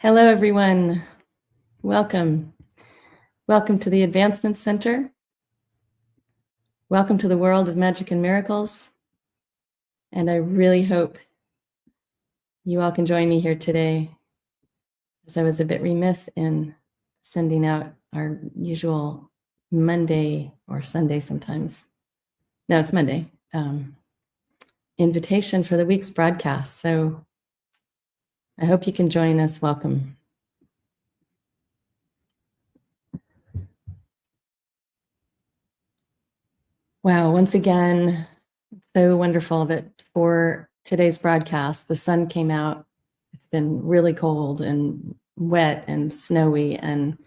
Hello, everyone. Welcome. Welcome to the Advancement Center. Welcome to the world of magic and miracles. And I really hope you all can join me here today, as I was a bit remiss in sending out our usual Monday or Sunday sometimes. No, it's Monday. Invitation for the week's broadcast. So I hope you can join us. Welcome. Wow, once again, so wonderful that for today's broadcast, the sun came out. It's been really cold and wet and snowy and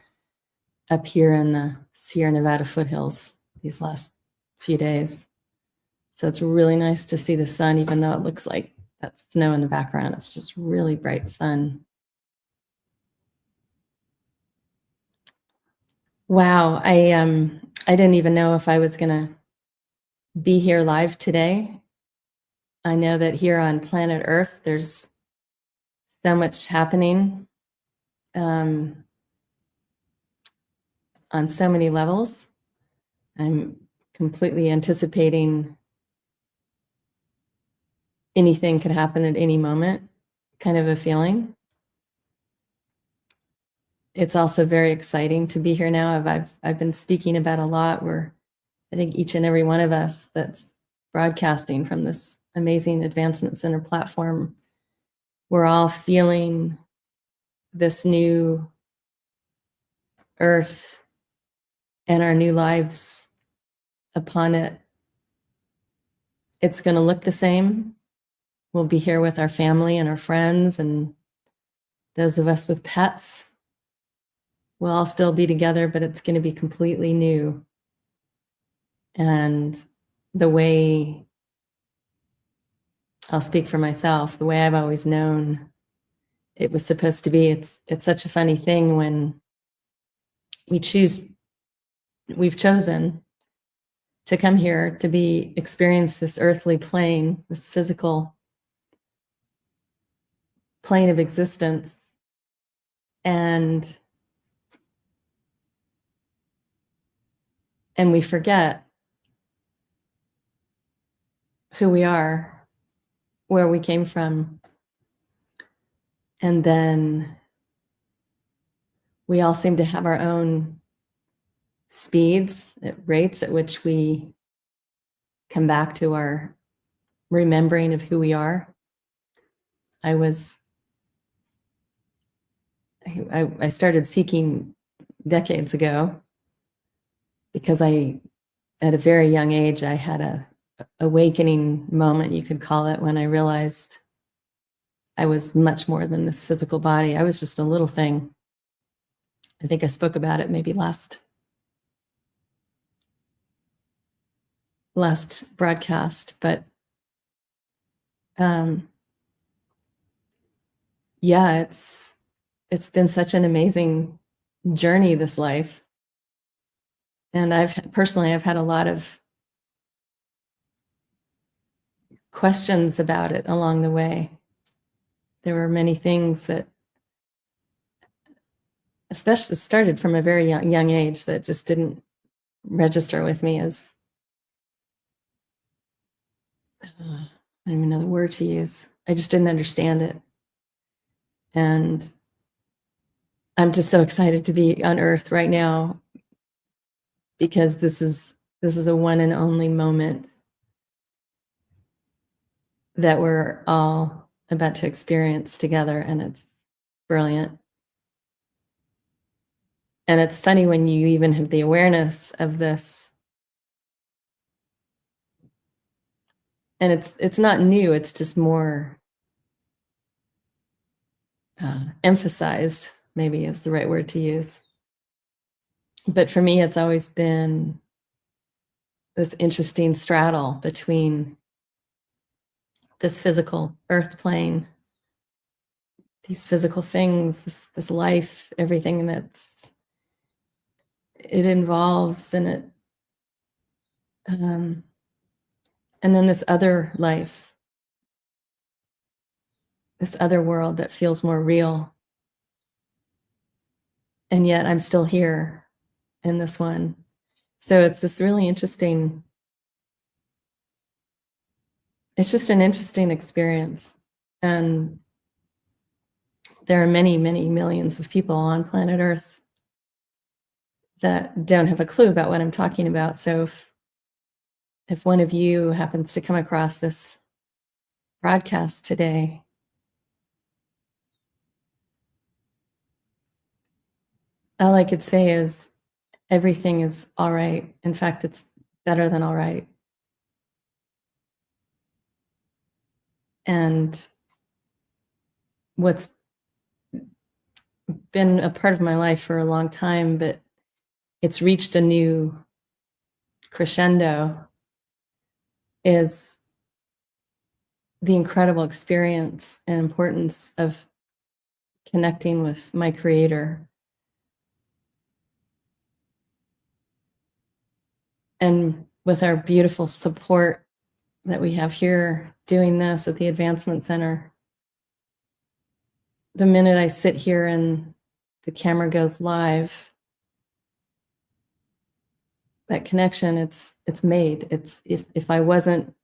up here in the Sierra Nevada foothills these last few days. So it's really nice to see the sun, even though it looks like that snow in the background. It's just really bright sun. Wow, I didn't even know if I was gonna be here live today. I know that here on planet Earth, there's so much happening on so many levels. I'm completely anticipating anything could happen at any moment, kind of a feeling. It's also very exciting to be here now. I've been speaking about a lot where I think each and every one of us that's broadcasting from this amazing Advancement Center platform, we're all feeling this new earth and our new lives upon it. It's going to look the same. We'll be here with our family and our friends, and those of us with pets. We'll all still be together, but it's going to be completely new. And the way, I'll speak for myself, the way I've always known it was supposed to be. It's such a funny thing when we've chosen to come here to experience this earthly plane, this physical plane of existence. And we forget who we are, where we came from. And then we all seem to have our own speeds, rates at which we come back to our remembering of who we are. I started seeking decades ago because at a very young age, I had a awakening moment, you could call it, when I realized I was much more than this physical body. I was just a little thing. I think I spoke about it maybe last broadcast, but yeah, it's been such an amazing journey, this life. And I've had a lot of questions about it along the way. There were many things that, especially started from a very young age, that just didn't register with me as, I don't even know the word to use. I just didn't understand it. And I'm just so excited to be on Earth right now, because this is a one and only moment that we're all about to experience together, and it's brilliant. And it's funny when you even have the awareness of this, and it's not new, it's just more emphasized, maybe is the right word to use. But for me, it's always been this interesting straddle between this physical earth plane, these physical things, this life, everything it involves in it. And then this other life, this other world that feels more real. And yet I'm still here in this one. So it's this really interesting, it's just an interesting experience. And there are many, many millions of people on planet Earth that don't have a clue about what I'm talking about. So if one of you happens to come across this broadcast today, all I could say is everything is all right. In fact, it's better than all right. And what's been a part of my life for a long time, but it's reached a new crescendo, is the incredible experience and importance of connecting with my creator. And with our beautiful support that we have here doing this at the Advancement Center, the minute I sit here and the camera goes live, that connection, it's made. It's if I wasn't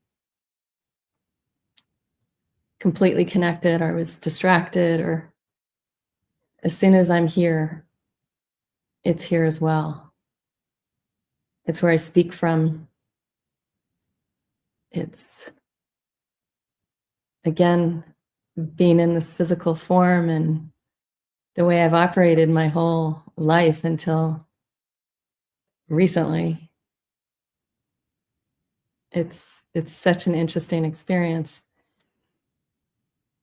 completely connected or was distracted, or as soon as I'm here, it's here as well. It's where I speak from. It's, again, being in this physical form and the way I've operated my whole life until recently. It's such an interesting experience,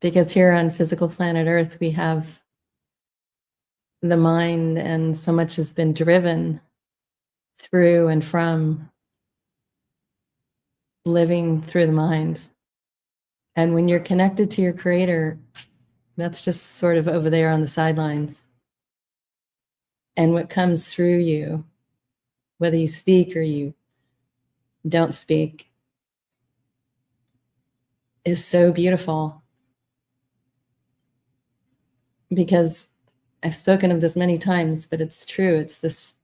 because here on physical planet Earth, we have the mind, and so much has been driven through and from living through the mind. And when you're connected to your creator, that's just sort of over there on the sidelines. And what comes through you, whether you speak or you don't speak, is so beautiful. Because I've spoken of this many times, but it's true. It's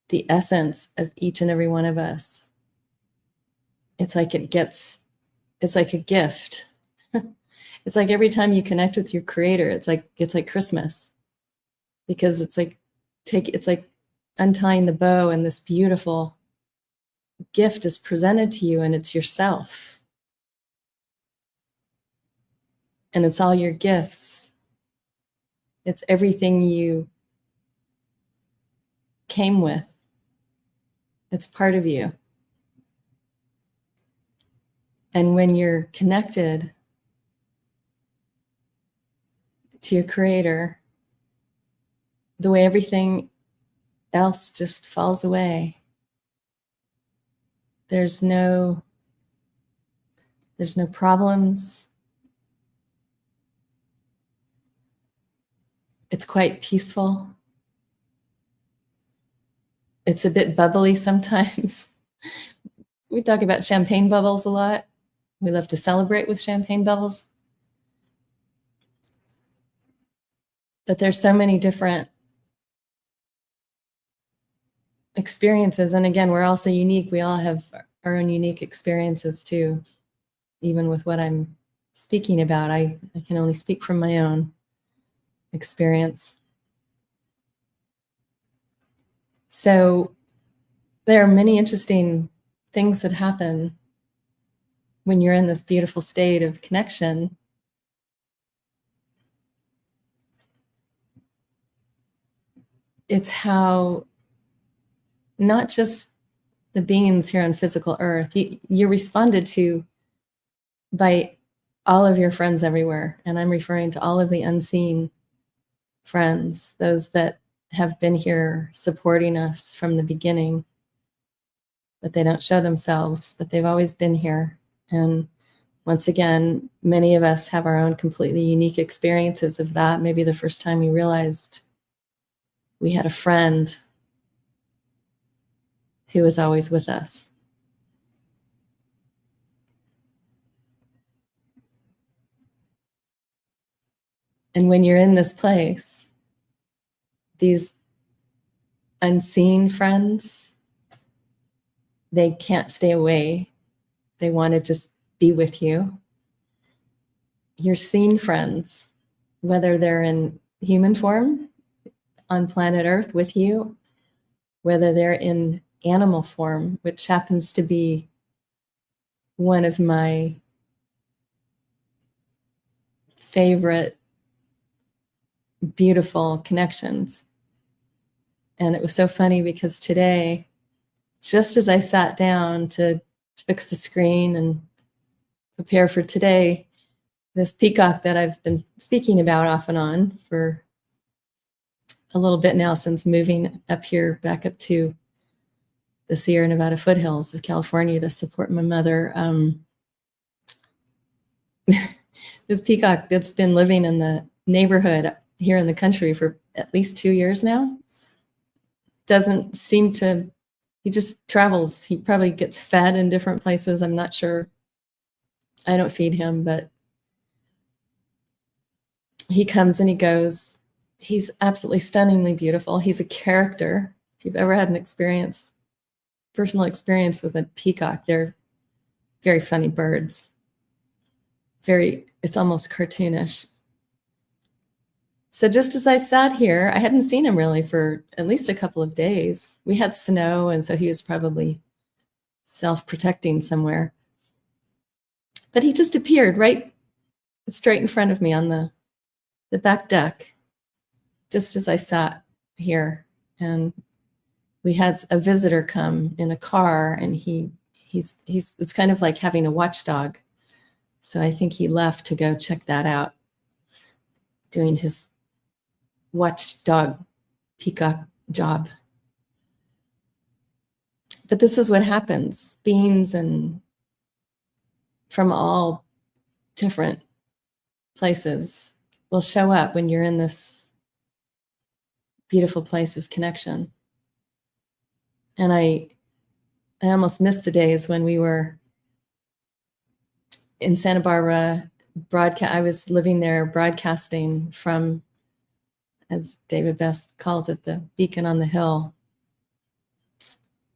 the essence of each and every one of us. It's like a gift. It's like every time you connect with your creator, it's like Christmas, because it's like untying the bow, and this beautiful gift is presented to you, and it's yourself. And it's all your gifts. It's everything you came with. It's part of you. And when you're connected to your creator, the way everything else just falls away. There's no problems. It's quite peaceful. It's a bit bubbly sometimes. We talk about champagne bubbles a lot. We love to celebrate with champagne bubbles. But there's so many different experiences. And again, we're also unique. We all have our own unique experiences too. Even with what I'm speaking about, I can only speak from my own experience. So there are many interesting things that happen when you're in this beautiful state of connection. It's how not just the beings here on physical Earth, you're responded to by all of your friends everywhere. And I'm referring to all of the unseen friends, those that have been here supporting us from the beginning, but they don't show themselves, but they've always been here. And once again, many of us have our own completely unique experiences of that. Maybe the first time we realized we had a friend who was always with us. And when you're in this place, these unseen friends, they can't stay away. They want to just be with you. Your seen friends, whether they're in human form on planet Earth with you, whether they're in animal form, which happens to be one of my favorite beautiful connections. And it was so funny because today, just as I sat down to fix the screen and prepare for today, this peacock that I've been speaking about off and on for a little bit now since moving up here, back up to the Sierra Nevada foothills of California to support my mother. This peacock that's been living in the neighborhood here in the country for at least 2 years now doesn't seem to, he just travels. He probably gets fed in different places. I'm not sure. I don't feed him, but he comes and he goes. He's absolutely stunningly beautiful. He's a character. If you've ever had an experience, personal experience with a peacock, they're very funny birds. It's almost cartoonish. So just as I sat here, I hadn't seen him really for at least a couple of days. We had snow, and so he was probably self-protecting somewhere. But he just appeared right straight in front of me on the back deck, just as I sat here. And we had a visitor come in a car, and it's kind of like having a watchdog. So I think he left to go check that out, doing his watchdog peacock job. But this is what happens. Beings and from all different places will show up when you're in this beautiful place of connection. And I almost missed the days when we were in Santa Barbara I was living there broadcasting from, as David Best calls it, the beacon on the hill,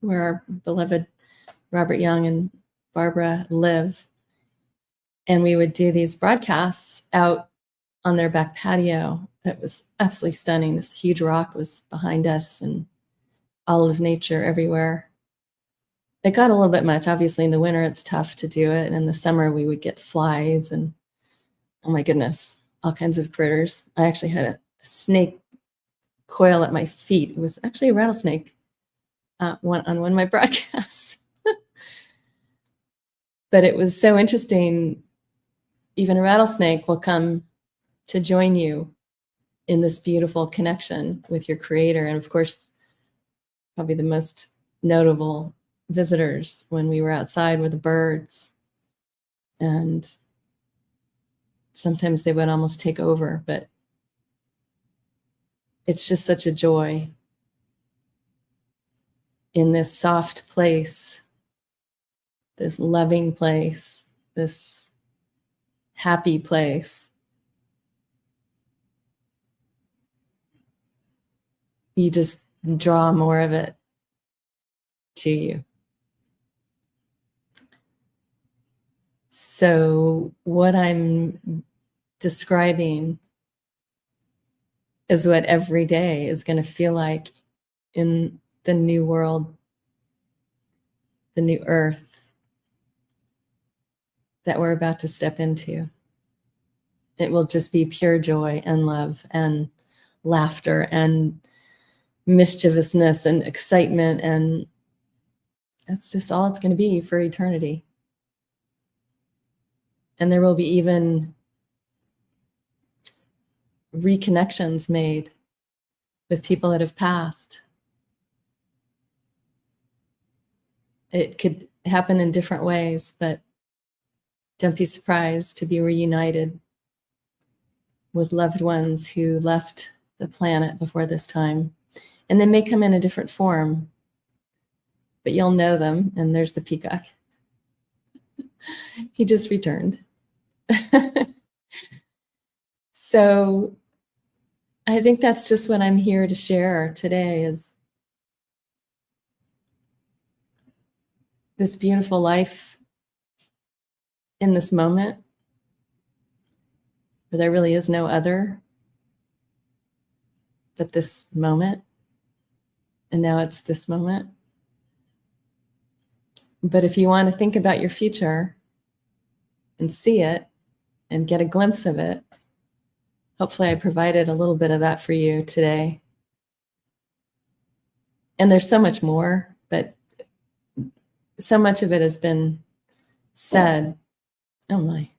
where our beloved Robert Young and Barbara live. And we would do these broadcasts out on their back patio. It was absolutely stunning. This huge rock was behind us and all of nature everywhere. It got a little bit much. Obviously, in the winter, it's tough to do it. And in the summer, we would get flies and, oh my goodness, all kinds of critters. I actually had a snake coil at my feet. It was actually a rattlesnake on one of my broadcasts. But it was so interesting. Even a rattlesnake will come to join you in this beautiful connection with your creator. And of course, probably the most notable visitors when we were outside were the birds. And sometimes they would almost take over, but it's just such a joy in this soft place, this loving place, this happy place. You just draw more of it to you. So what I'm describing is what every day is going to feel like in the new world, the new earth that we're about to step into. It will just be pure joy and love and laughter and mischievousness and excitement, and that's just all it's going to be for eternity. And there will be even reconnections made with people that have passed. It could happen in different ways, but don't be surprised to be reunited with loved ones who left the planet before this time. And they may come in a different form, but you'll know them. And there's the peacock. He just returned. So I think that's just what I'm here to share today, is this beautiful life in this moment where there really is no other but this moment. And now it's this moment. But if you want to think about your future and see it and get a glimpse of it, hopefully I provided a little bit of that for you today. And there's so much more, but so much of it has been said. Oh my.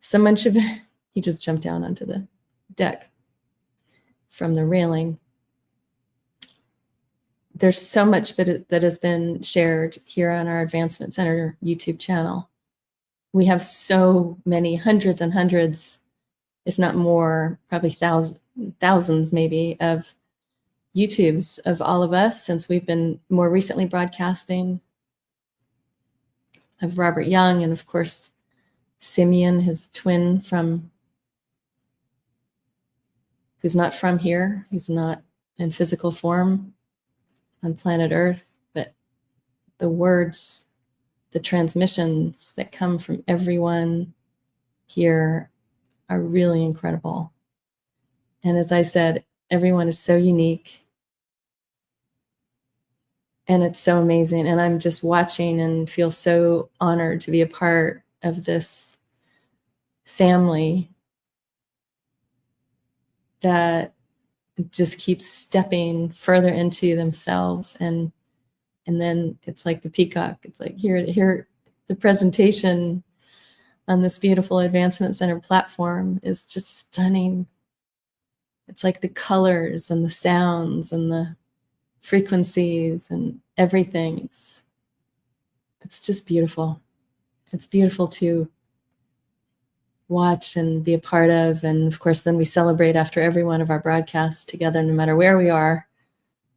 So much of it, he just jumped down onto the deck from the railing. There's so much that has been shared here on our Advancement Center YouTube channel. We have so many, hundreds and hundreds, if not more, probably thousands maybe, of YouTubes of all of us since we've been more recently broadcasting, of Robert Young, and of course, Simeon, his twin who's not from here, he's not in physical form on planet Earth, but the words, the transmissions that come from everyone here are really incredible. And as I said, everyone is so unique and it's so amazing. And I'm just watching and feel so honored to be a part of this family that just keeps stepping further into themselves. And then it's like the peacock. It's like here, the presentation on this beautiful Advancement Center platform is just stunning. It's like the colors and the sounds and the frequencies and everything. It's just beautiful. It's beautiful to watch and be a part of. And of course, then we celebrate after every one of our broadcasts together, no matter where we are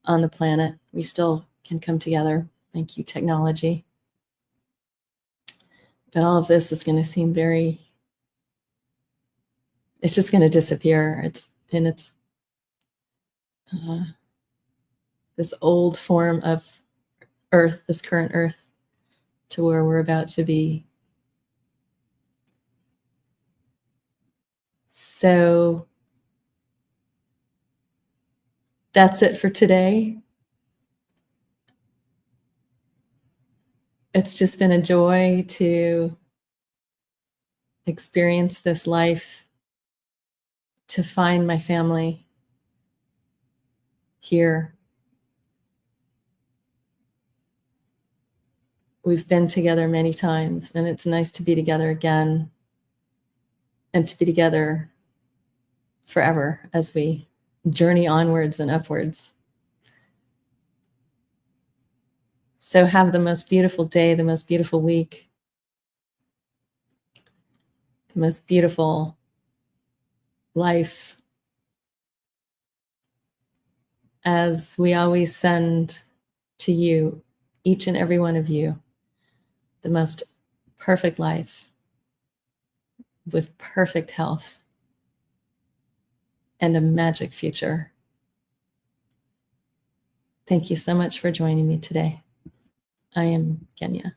on the planet. We still can come together. Thank you, technology. But all of this is going to seem it's just going to disappear. It's this old form of Earth, this current Earth, to where we're about to be. So that's it for today. It's just been a joy to experience this life, to find my family here. We've been together many times, and it's nice to be together again and to be together forever as we journey onwards and upwards. So have the most beautiful day, the most beautiful week, the most beautiful life, as we always send to you, each and every one of you, the most perfect life with perfect health and a magic future. Thank you so much for joining me today. I am Genya.